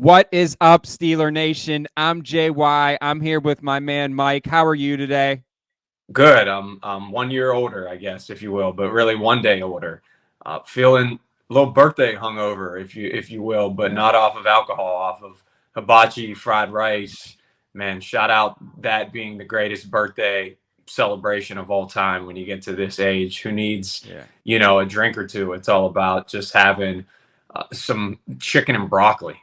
What is up, Steeler Nation? I'm JY. I'm here with my man Mike. How are you today? Good. I'm 1 year older, I guess, if you will, but really 1 day older. Feeling a little birthday hungover, if you will, but not off of alcohol, off of hibachi fried rice. Man, shout out that being the greatest birthday celebration of all time when you get to this age. Who needs, Yeah. a drink or two? It's all about just having some chicken and broccoli.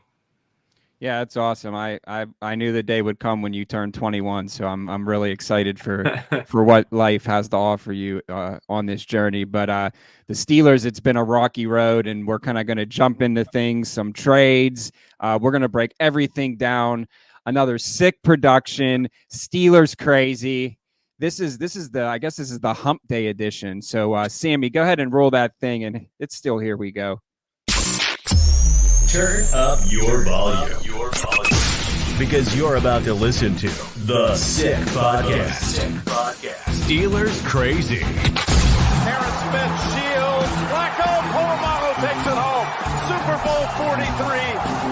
Yeah, that's awesome. I knew the day would come when you turned 21, so I'm really excited for what life has to offer you on this journey. But the Steelers, it's been a rocky road, and we're kind of going to jump into things, some trades. We're going to break everything down. Another sick production. Steelers crazy. This is the I guess this is the Hump Day edition. So Sammy, go ahead and roll that thing, and it's still here we go. Turn up your volume. Because you're about to listen to The Sick Podcast. Steelers Crazy. Harris Smith shields. Flacco Polamalu takes it home. Super Bowl 43.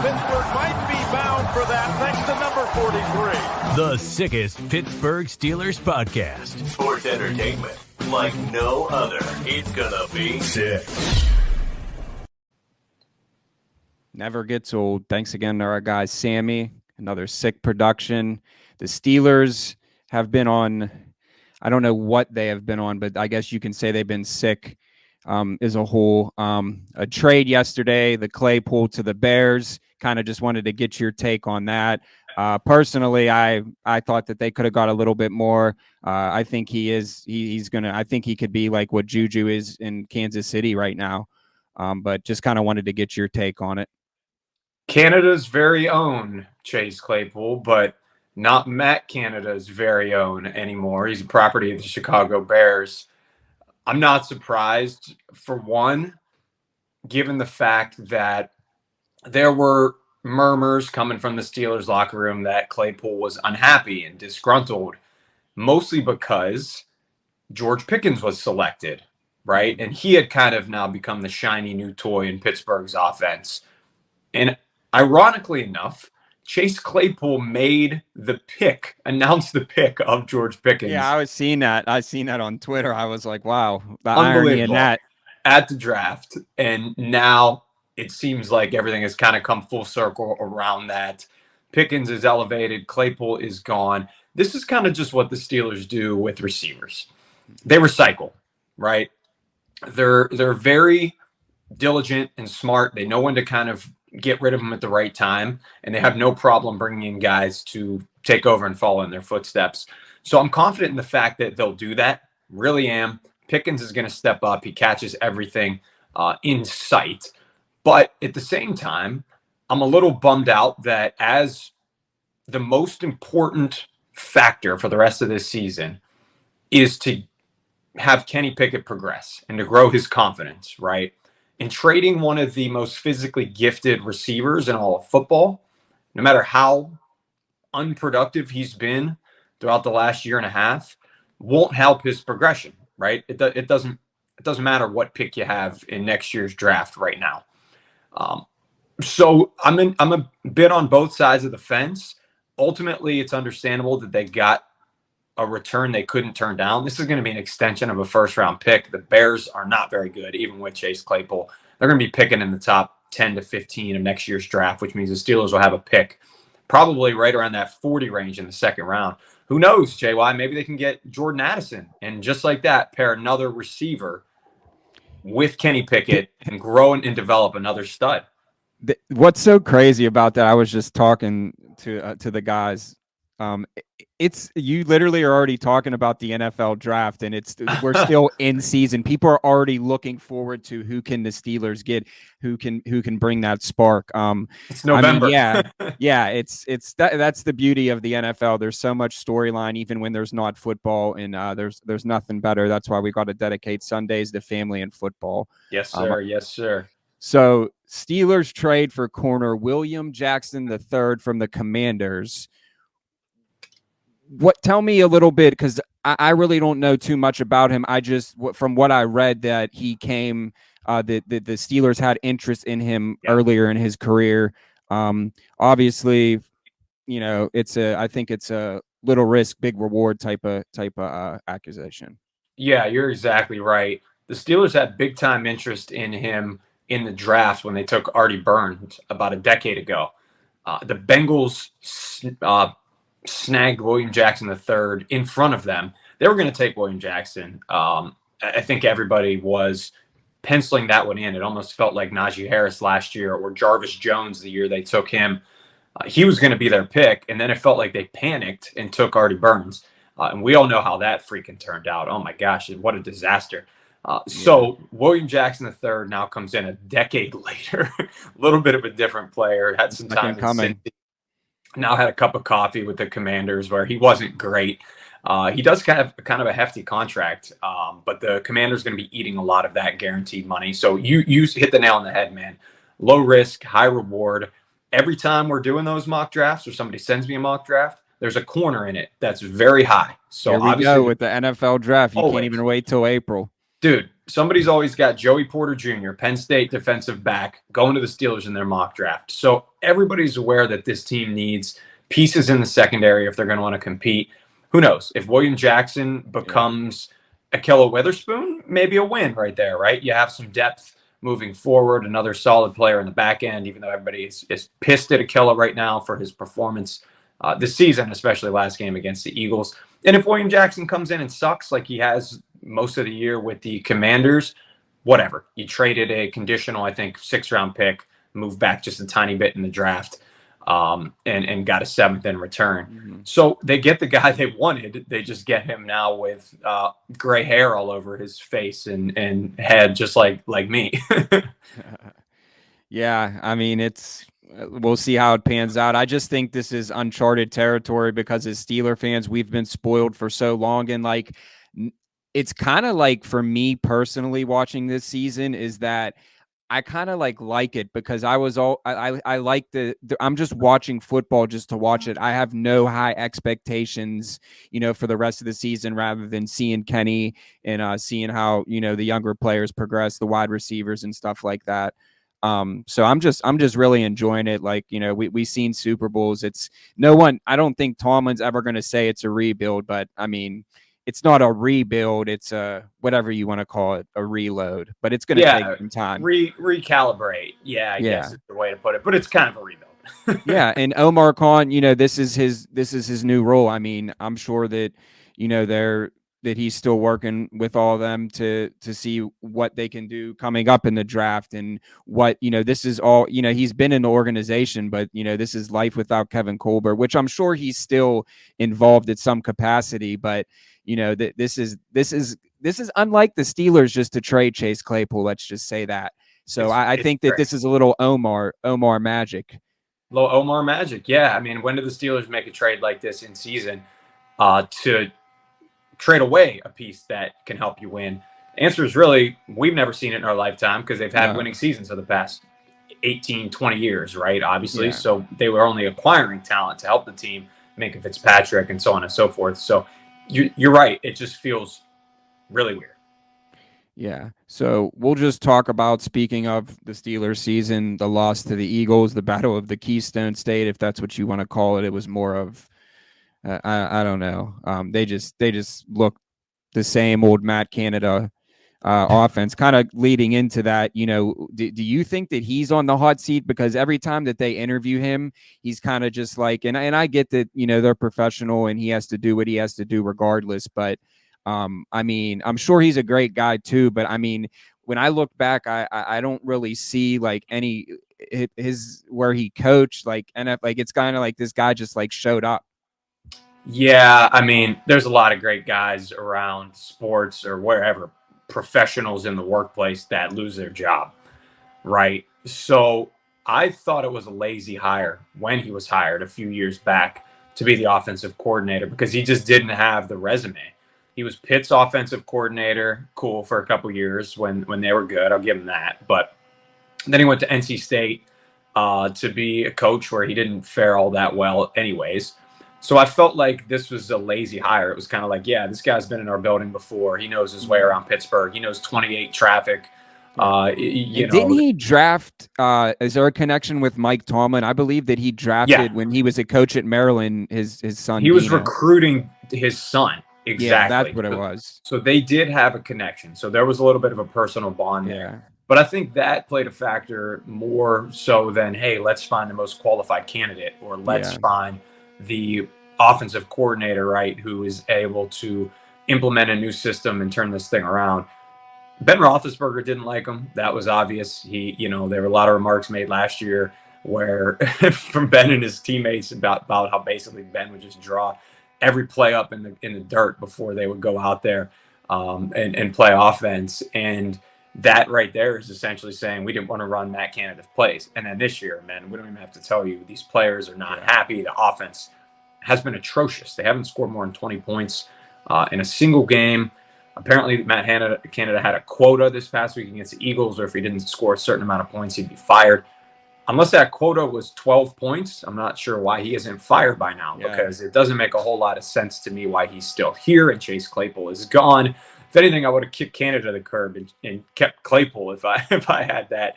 Pittsburgh might be bound for that thanks to number 43. The sickest Pittsburgh Steelers podcast. Sports entertainment like no other. It's gonna be sick. Never gets old. Thanks again to our guy Sammy. Another sick production. The Steelers have been on, I don't know what they have been on, but I guess you can say they've been sick as a whole. A trade yesterday, the Claypool to the Bears. Kind of just wanted to get your take on that. Personally, I thought that they could have got a little bit more. I think I think he could be like what Juju is in Kansas City right now. But just kind of wanted to get your take on it. Canada's very own Chase Claypool, but not Matt Canada's very own anymore. He's a property of the Chicago Bears. I'm not surprised, for one, given the fact that there were murmurs coming from the Steelers locker room that Claypool was unhappy and disgruntled, mostly because George Pickens was selected, right? And he had kind of now become the shiny new toy in Pittsburgh's offense. And ironically enough, Chase Claypool announced the pick of George Pickens. Yeah, I was seeing that. I seen that on Twitter. I was like, wow, the irony in that. At the draft. And now it seems like everything has kind of come full circle around that. Pickens is elevated. Claypool is gone. This is kind of just what the Steelers do with receivers. They recycle, right? They're very diligent and smart. They know when to kind of get rid of them at the right time, and they have no problem bringing in guys to take over and follow in their footsteps. So I'm confident in the fact that they'll do that. Really am. Pickens is going to step up. He catches everything in sight. But at the same time, I'm a little bummed out that as the most important factor for the rest of this season is to have Kenny Pickett progress and to grow his confidence, right? And trading one of the most physically gifted receivers in all of football, no matter how unproductive he's been throughout the last year and a half, won't help his progression, right? It doesn't matter what pick you have in next year's draft right now. So I'm a bit on both sides of the fence. Ultimately, it's understandable that they got a return they couldn't turn down. This is going to be an extension of a first-round pick. The Bears are not very good, even with Chase Claypool. They're going to be picking in the top 10 to 15 of next year's draft, which means the Steelers will have a pick probably right around that 40 range in the second round. Who knows, JY? Maybe they can get Jordan Addison and just like that, pair another receiver with Kenny Pickett and grow and develop another stud. What's so crazy about that? I was just talking to the guys. It's you literally are already talking about the NFL draft, and we're still in season. People are already looking forward to who can the Steelers get, who can bring that spark. It's November. I mean, yeah. That's the beauty of the NFL. There's so much storyline, even when there's not football, and there's nothing better. That's why we got to dedicate Sundays to family and football. Yes, sir. Yes, sir. So Steelers trade for corner William Jackson III from the Commanders. Tell me a little bit, because I really don't know too much about him. I just, from what I read, that he came, the Steelers had interest in him earlier in his career. Obviously, I think it's a little risk, big reward type of accusation. Yeah, you're exactly right. The Steelers had big time interest in him in the draft when they took Artie Burns about a decade ago. The Bengals snagged William Jackson III in front of them. They were going to take William Jackson. I think everybody was penciling that one in. It almost felt like Naji Harris last year or Jarvis Jones the year they took him. He was going to be their pick, and then it felt like they panicked and took Artie Burns. And we all know how that freaking turned out. Oh my gosh, what a disaster. So William Jackson III now comes in a decade later, a little bit of a different player, had some time in Cincy. Now had a cup of coffee with the Commanders where he wasn't great. He does kind of a hefty contract, but the Commanders going to be eating a lot of that guaranteed money. So you hit the nail on the head, man. Low risk, high reward. Every time we're doing those mock drafts or somebody sends me a mock draft, there's a corner in it that's very high. So here we obviously, go with the NFL draft. You can't even wait till April. Dude, somebody's always got Joey Porter Jr., Penn State defensive back, going to the Steelers in their mock draft. So everybody's aware that this team needs pieces in the secondary if they're going to want to compete. Who knows? If William Jackson becomes Ahkello Witherspoon, maybe a win right there, right? You have some depth moving forward, another solid player in the back end, even though everybody is pissed at Ahkello right now for his performance this season, especially last game against the Eagles. And if William Jackson comes in and sucks like he has most of the year with the Commanders, whatever. You traded a conditional, I think, 6th-round pick, moved back just a tiny bit in the draft, and got a 7th in return. Mm-hmm. So they get the guy they wanted. They just get him now with gray hair all over his face and head, just like me. Yeah, I mean, we'll see how it pans out. I just think this is uncharted territory because as Steeler fans, we've been spoiled for so long. And like, it's kind of like for me personally watching this season is that I kind of like it because I like I'm just watching football just to watch it. I have no high expectations, for the rest of the season rather than seeing Kenny and seeing how, the younger players progress, the wide receivers and stuff like that. So I'm just really enjoying it. Like, we've seen Super Bowls. I don't think Tomlin's ever going to say it's a rebuild, but I mean, it's not a rebuild. It's whatever you want to call it, a reload, but it's going to take some time. Recalibrate. Yeah, I guess is the way to put it, but it's kind of a rebuild. Yeah. And Omar Khan, this is his new role. I mean, I'm sure that, that he's still working with all of them to see what they can do coming up in the draft and what, this is all, he's been in the organization, but, this is life without Kevin Colbert, which I'm sure he's still involved at some capacity, but, this is unlike the Steelers just to trade Chase Claypool. Let's just say that. So I think that this is a little Omar magic. Little Omar magic. Yeah. I mean, when do the Steelers make a trade like this in season to trade away a piece that can help you win? The answer is really, we've never seen it in our lifetime because they've had winning seasons for the past 18, 20 years, right? Obviously. Yeah. So they were only acquiring talent to help the team, Minka Fitzpatrick and so on and so forth. So you're right. It just feels really weird. Yeah. So we'll just talk about, speaking of the Steelers season, the loss to the Eagles, the Battle of the Keystone State, if that's what you want to call it. It was more of, I don't know. They just look the same old Matt Canada offense, kind of leading into that. Do you think that he's on the hot seat? Because every time that they interview him, he's kind of just like, and I get that, they're professional and he has to do what he has to do regardless. But I mean, I'm sure he's a great guy too. But I mean, when I look back, I don't really see like any his where he coached like it's kind of like this guy just like showed up. Yeah, I mean, there's a lot of great guys around sports or wherever, professionals in the workplace that lose their job, right? So I thought it was a lazy hire when he was hired a few years back to be the offensive coordinator because he just didn't have the resume. He was Pitt's offensive coordinator, cool, for a couple years when they were good. I'll give him that. But then he went to NC State to be a coach where he didn't fare all that well anyways. So I felt like this was a lazy hire. It was kind of like, yeah, this guy's been in our building before. He knows his way around Pittsburgh. He knows 28 traffic. You And didn't know, he draft? Is there a connection with Mike Tomlin? I believe that he drafted when he was a coach at Maryland. His son. he was Dino. recruiting his son. Yeah, that's Exactly. what it was. So they did have a connection. So there was a little bit of a personal bond there. But I think that played a factor more so than, hey, let's find the most qualified candidate, or let's find the offensive coordinator, right, who is able to implement a new system and turn this thing around. Ben Roethlisberger didn't like him. That was obvious. There were a lot of remarks made last year where from Ben and his teammates about how basically Ben would just draw every play up in the dirt before they would go out there and play offense. And that right there is essentially saying we didn't want to run Matt Canada's plays. And then this year, man, we don't even have to tell you, these players are not happy. The offense has been atrocious. They haven't scored more than 20 points in a single game. Apparently, Matt Canada had a quota this past week against the Eagles, or if he didn't score a certain amount of points, he'd be fired. Unless that quota was 12 points, I'm not sure why he isn't fired by now, because it doesn't make a whole lot of sense to me why he's still here and Chase Claypool is gone. If anything, I would have kicked Canada to the curb and kept Claypool if I had that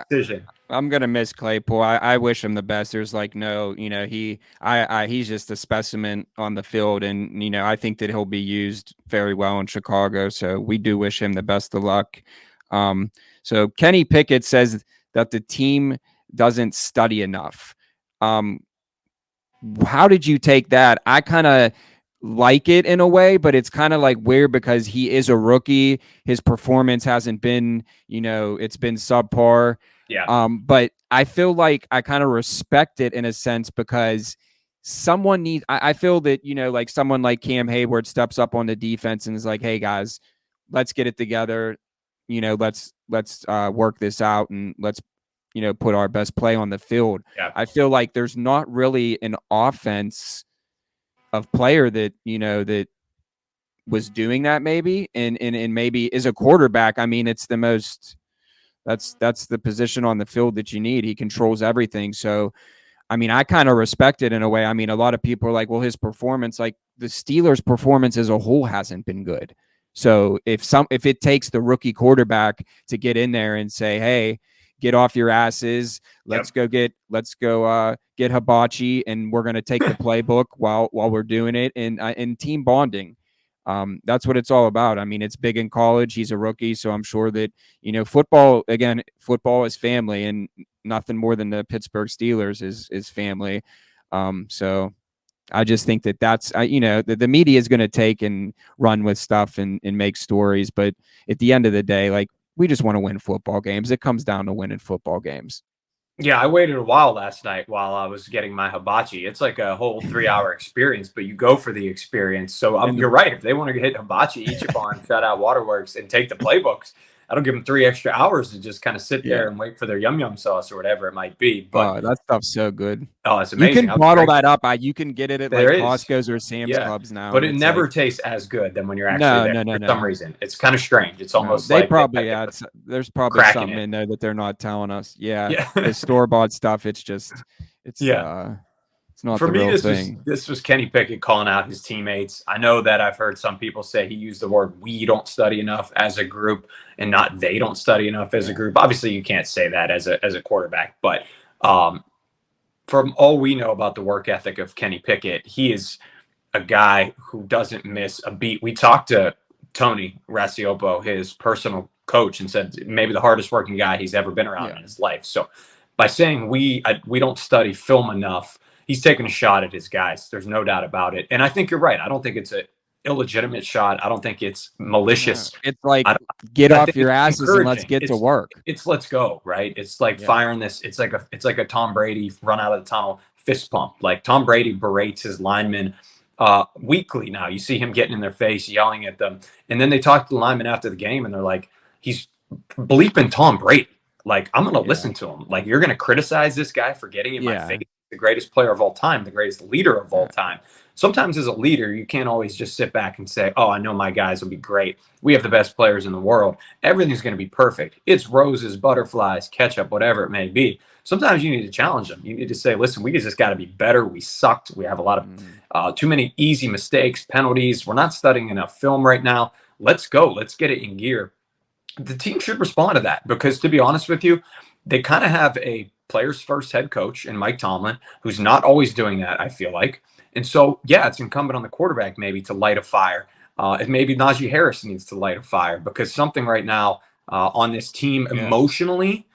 decision. I'm gonna miss Claypool. I wish him the best. There's he's just a specimen on the field, and I think that he'll be used very well in Chicago. So we do wish him the best of luck. So Kenny Pickett says that the team doesn't study enough. How did you take that? I kind of like it in a way, but it's kind of like weird because he is a rookie. His performance hasn't been, it's been subpar. Yeah. But I feel like I kind of respect it in a sense because someone needs, I feel that, like someone like Cam Hayward steps up on the defense and is like, hey guys, let's get it together. Let's work this out and let's, put our best play on the field. Yeah. I feel like there's not really an offense of player that, that was doing that maybe. And maybe is a quarterback. I mean, it's the most, that's the position on the field that you need. He controls everything. So, I mean, I kind of respect it in a way. I mean, a lot of people are like, well, his performance, like the Steelers' performance as a whole hasn't been good. So if it takes the rookie quarterback to get in there and say, hey, get off your asses, let's go get hibachi, and we're going to take the playbook while we're doing it, and team bonding. That's what it's all about. I mean, it's big in college. He's a rookie, so I'm sure that, football is family, and nothing more than the Pittsburgh Steelers is family. So I just think that's the media is going to take and run with stuff and make stories. But at the end of the day, like, we just want to win football games. It comes down to winning football games. Yeah, I waited a while last night while I was getting my hibachi. It's like a whole 3-hour experience, but you go for the experience. So you're right. If they want to hit hibachi, Ichiban, Fat Out Waterworks, and take the playbooks, that'll give them 3 extra hours to just kind of sit there and wait for their yum sauce or whatever it might be. But that stuff's so good. Oh, it's amazing. You can bottle that up. You can get it at Costco's or Sam's Clubs now. But it never tastes as good than when you're actually there for some reason. It's kind of strange. It's almost they like probably there's probably something in there that they're not telling us. Yeah. The store-bought stuff, it's not for the me, real thing. This was Kenny Pickett calling out his teammates. I know that I've heard some people say he used the word "we don't study enough" as a group, and not "they don't study enough" as a group. Obviously, you can't say that as a quarterback, but from all we know about the work ethic of Kenny Pickett, he is a guy who doesn't miss a beat. We talked to Tony Racioppo, his personal coach, and said maybe the hardest working guy he's ever been around in his life. So by saying we don't study film enough, he's taking a shot at his guys. There's no doubt about it. And I think you're right. I don't think it's an illegitimate shot. I don't think it's malicious. It's like, get off your asses and let's get to work. It's let's go, right? It's like firing this. It's like a Tom Brady run out of the tunnel fist pump. Like Tom Brady berates his linemen weekly now. You see him getting in their face, yelling at them. And then they talk to the linemen after the game and they're like, he's bleeping Tom Brady. Like, I'm going to listen to him. Like, you're going to criticize this guy for getting in my face. The greatest player of all time, the greatest leader of all time. Sometimes as a leader, you can't always just sit back and say, oh, I know my guys will be great. We have the best players in the world. Everything's going to be perfect. It's roses, butterflies, ketchup, whatever it may be. Sometimes you need to challenge them. You need to say, listen, we just got to be better. We sucked. We have a lot of too many easy mistakes, penalties. We're not studying enough film right now. Let's go. Let's get it in gear. the team should respond to that because, to be honest with you, they kind of have a players first head coach in Mike Tomlin, who's not always doing that, I feel like. And so, yeah, it's incumbent on the quarterback maybe to light a fire. And maybe Naji Harris needs to light a fire because something right now on this team emotionally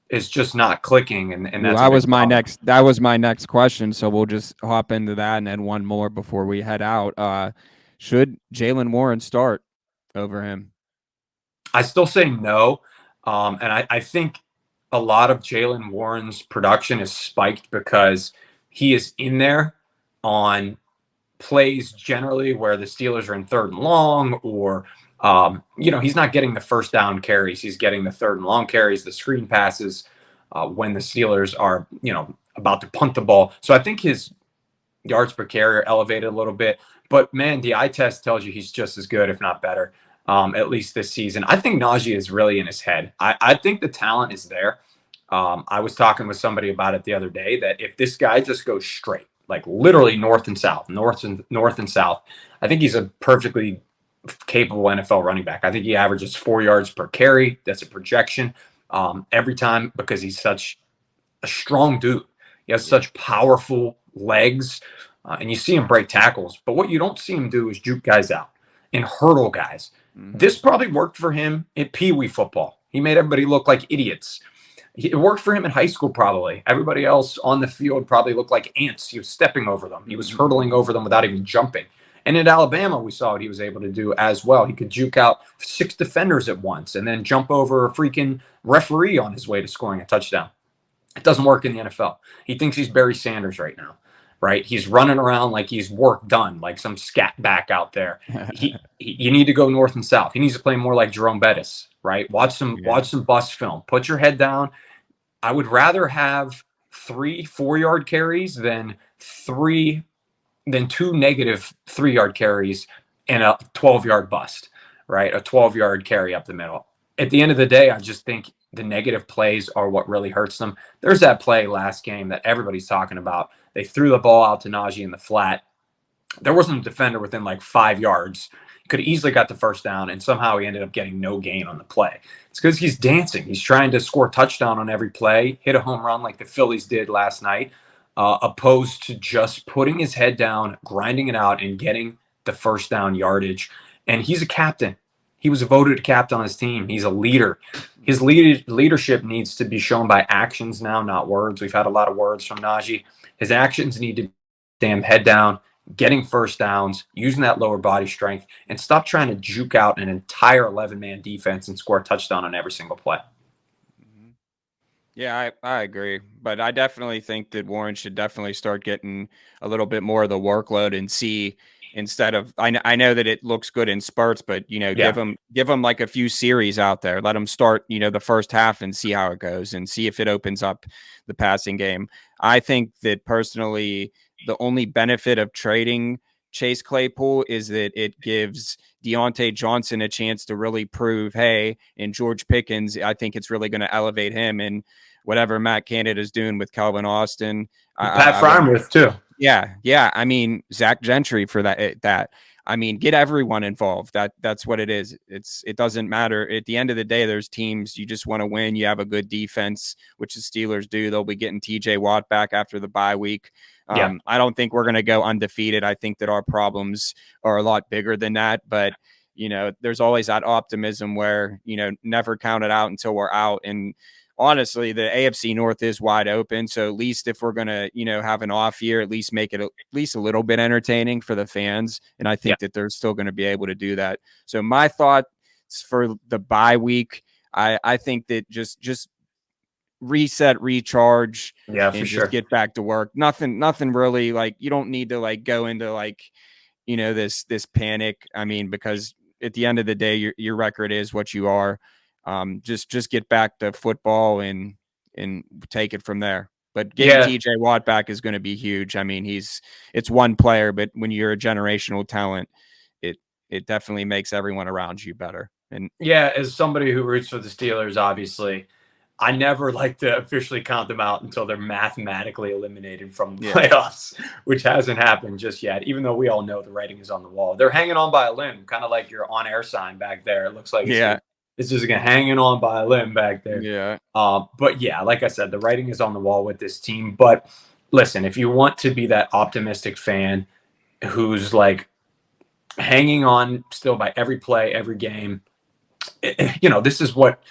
is just not clicking. And that's that was my next question. So we'll just hop into that and then one more before we head out. Should Jaylen Warren start over him? I still say no. And I think a lot of Jaylen Warren's production is spiked because he is in there on plays generally where the Steelers are in 3rd and long, or he's not getting the first down carries. He's getting the 3rd and long carries, the screen passes when the Steelers are, about to punt the ball. So I think his yards per carry are elevated a little bit. But man, the eye test tells you he's just as good, if not better, at least this season. I think Naji is really in his head. I think the talent is there. I was talking with somebody about it the other day that if this guy just goes straight, like literally north and south, I think he's a perfectly capable NFL running back. I think he averages 4 yards per carry. That's a projection every time because he's such a strong dude. He has such powerful legs, and you see him break tackles. But what you don't see him do is juke guys out and hurdle guys. Mm-hmm. This probably worked for him at Pee Wee football. He made everybody look like idiots. It worked for him in high school, probably. Everybody else on the field probably looked like ants. He was stepping over them. He was hurdling over them without even jumping. And in Alabama, we saw what he was able to do as well. He could juke out 6 defenders at once and then jump over a freaking referee on his way to scoring a touchdown. It doesn't work in the NFL. He thinks he's Barry Sanders right now, right? He's running around like he's work done, like some scat back out there. You need to go north and south. He needs to play more like Jerome Bettis, right? Watch some bus film. Put your head down. I would rather have 3 4-yard carries than 2 negative 3-yard carries and a 12-yard bust, right? A 12-yard carry up the middle. At the end of the day, I just think the negative plays are what really hurts them. There's that play last game that everybody's talking about. They threw the ball out to Naji in the flat. There wasn't a defender within like 5 yards. He could have easily got the first down, and somehow he ended up getting no gain on the play. It's because he's dancing. He's trying to score a touchdown on every play, hit a home run like the Phillies did last night, opposed to just putting his head down, grinding it out, and getting the first down yardage. And he's a captain. He was voted a captain on his team. He's a leader. His leadership needs to be shown by actions now, not words. We've had a lot of words from Naji. His actions need to be damn head down, getting first downs, using that lower body strength, and stop trying to juke out an entire 11-man defense and score a touchdown on every single play. Yeah, I agree. But I definitely think that Warren should definitely start getting a little bit more of the workload and see – instead of I know that it looks good in spurts, but give him like a few series out there. Let him start the first half and see how it goes and see if it opens up the passing game. I think that personally, the only benefit of trading Chase Claypool is that it gives Deontay Johnson a chance to really prove, hey, and George Pickens, I think it's really going to elevate him and whatever Matt Canada is doing with Calvin Austin. Pat Freiermuth too. Yeah. I mean, Zach Gentry for that. I mean, get everyone involved. That's what it is. It doesn't matter. At the end of the day, there's teams you just want to win. You have a good defense, which the Steelers do. They'll be getting TJ Watt back after the bye week. I don't think we're going to go undefeated. I think that our problems are a lot bigger than that. But, there's always that optimism where, never count it out until we're out. And honestly, the AFC North is wide open. So at least if we're going to, have an off year, at least make it at least a little bit entertaining for the fans. And I think that they're still going to be able to do that. So my thoughts for the bye week, I think that just reset, recharge, and just get back to work. Nothing really like you don't need to like go into like, this panic. I mean, because at the end of the day, your record is what you are. Just get back to football and take it from there. But getting TJ Watt back is going to be huge. I mean, it's one player, but when you're a generational talent, it definitely makes everyone around you better. And as somebody who roots for the Steelers, obviously, I never like to officially count them out until they're mathematically eliminated from the playoffs, which hasn't happened just yet, even though we all know the writing is on the wall. They're hanging on by a limb, kind of like your on-air sign back there. It looks like It's just hanging on by a limb back there. Yeah. But yeah, like I said, the writing is on the wall with this team. But listen, if you want to be that optimistic fan who's like hanging on still by every play, every game, this is what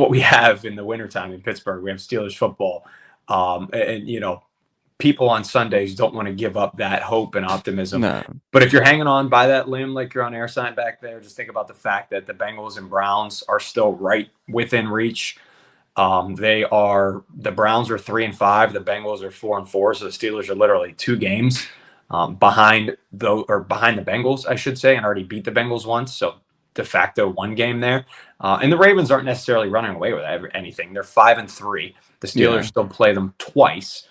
we have in the wintertime in Pittsburgh. We have Steelers football. And people on Sundays don't want to give up that hope and optimism. No. But if you're hanging on by that limb like you're on air sign back there, just think about the fact that the Bengals and Browns are still right within reach. The Browns are 3-5, the Bengals are 4-4, so the Steelers are literally 2 games behind the Bengals, I should say, and already beat the Bengals once, so de facto 1 game there. And the Ravens aren't necessarily running away with anything. They're 5-3. The Steelers still play them twice.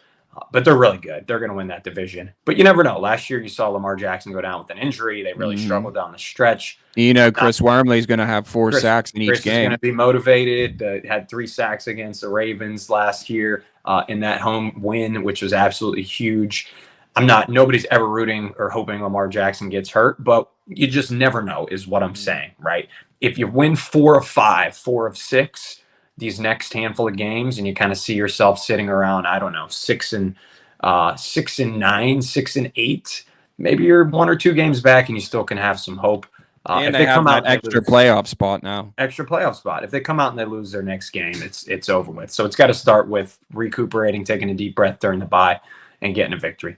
But they're really good. They're going to win that division. But you never know. Last year, you saw Lamar Jackson go down with an injury. They really struggled down the stretch. Chris Wormley's going to have 4 sacks in each Chris game. Is going to be motivated. Had 3 sacks against the Ravens last year in that home win, which was absolutely huge. Nobody's ever rooting or hoping Lamar Jackson gets hurt, but you just never know is what I'm saying, right? If you win 4 of 5, 4 of 6, these next handful of games, and you kind of see yourself sitting around, 6-9, 6-8. Maybe you're 1 or 2 games back, and you still can have some hope. And they come out extra playoff spot now. Extra playoff spot. If they come out and they lose their next game, it's over with. So it's got to start with recuperating, taking a deep breath during the bye, and getting a victory.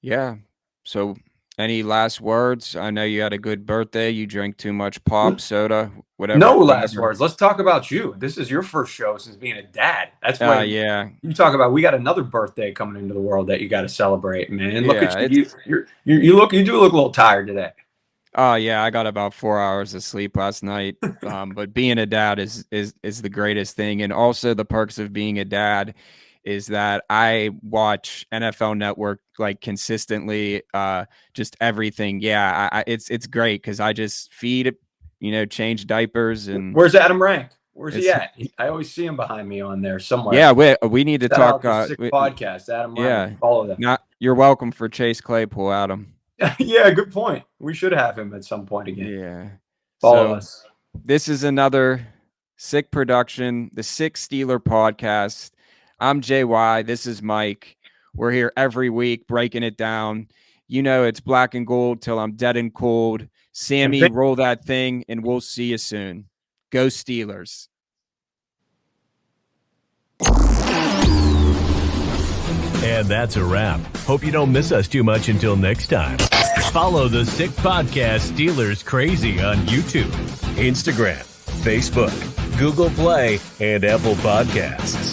Yeah. So any last words? I know you had a good birthday. You drank too much pop, soda, whatever. No last words. Let's talk about you. This is your first show since being a dad. That's why you talk about we got another birthday coming into the world that you got to celebrate, man. Look at you. You do look a little tired today. Oh yeah, I got about 4 hours of sleep last night. But being a dad is the greatest thing. And also the perks of being a dad is that I watch NFL Network like consistently, just everything. Yeah, it's great because I just feed, change diapers. And where's Adam Rank? Where's he at? I always see him behind me on there somewhere. Yeah, we need to talk. Podcast, Adam Rank. Follow them. You're welcome for Chase Claypool, Adam. Yeah, good point. We should have him at some point again. Yeah, follow us. This is another Sick production, the Sick Steeler podcast. I'm JY. This is Mike. We're here every week breaking it down. It's black and gold till I'm dead and cold. Sammy, roll that thing, and we'll see you soon. Go Steelers. And that's a wrap. Hope you don't miss us too much until next time. Follow the Sick Podcast Steelers Crazy on YouTube, Instagram, Facebook, Google Play, and Apple Podcasts.